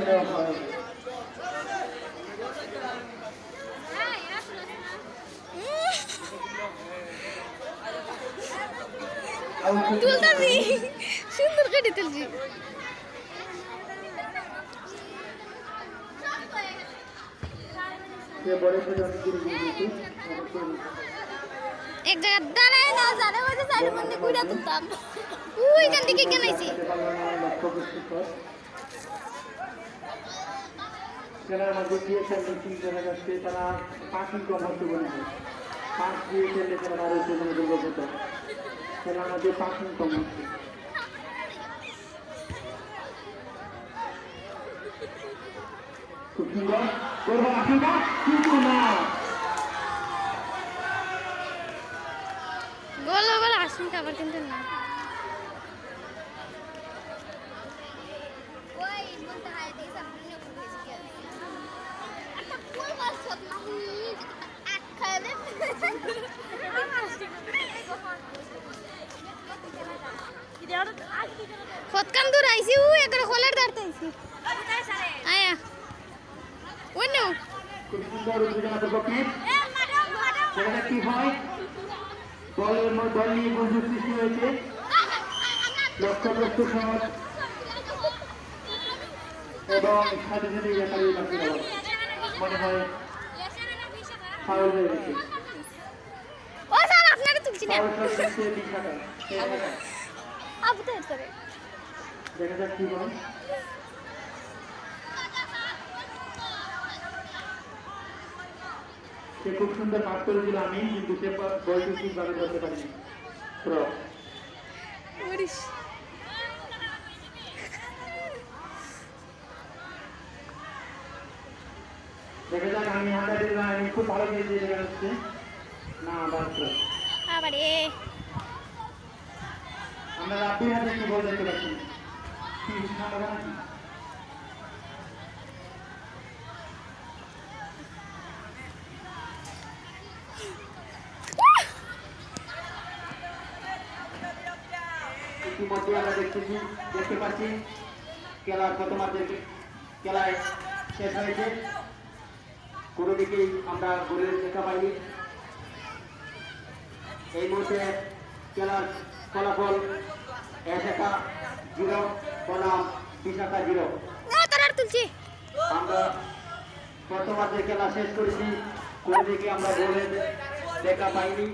নেওয়া হয়। তুলতাছি সুন্দর করে তুলছি। এক জায়গায় দাঁড়ায় না জানে বলতে সাইড মধ্যে কুইরা তুলতাম ওইখান থেকে কেনাইছি। খেলার মধ্যে দিয়েছেন দেখা যাচ্ছে তারা পাখি কম হতে বলেছে, পাঁচ দিয়ে খেললে তারা রয়েছে কোনো দুর্গত খেলার মধ্যে পাখি কম হচ্ছে। খুব সুন্দর করবো আশঙ্কা কিন্তু না, গোল গোল আশঙ্কা আবার কিন্তু না। কতক্ষণ দূর আইছি ও একরে খোলার দাঁড়তে আইছি আয়া ওনো খুব সুন্দর উত্তেজনা করবো কি সেখানে কি হয় দল নিয়ে বন্ধু সৃষ্টি হয়েছে, লক্ষ্যপ্রস্ত সহজ এবং সাথে সাথে ব্যাপারে মনে হয় ফাউল হয়ে গেছে। ও স্যার আপনাকে তুলছি না আবু তো করে দেখা যাক কি বল। সে খুব সুন্দর পাস করেছিল আমি কিন্তু সে বলটি ঠিকভাবে করতে পারিনি। দেখা যাক আমি হাঁটা দিলাম, আমি খুব ভালো খেয়েছি দেখা যাচ্ছে না বাচ্চ আবারে আমরা রাব্বির হাতে কি বল দেখতে পাচ্ছি কি ঠান্ডা নাকি ইতিমধ্যে আমরা দেখতে পাচ্ছি খেলার প্রথমার্ধের খেলায় শেষ হয়েছে, কোনো দিকেই আমরা গোলের দেখা পাইনি। এই মুহূর্তে খেলার ফলাফল 1-0 বনাম 2-0। আমরা প্রথমার্ধের খেলা শেষ করেছি, কোনো দিকে আমরা গোলের দেখা পাইনি।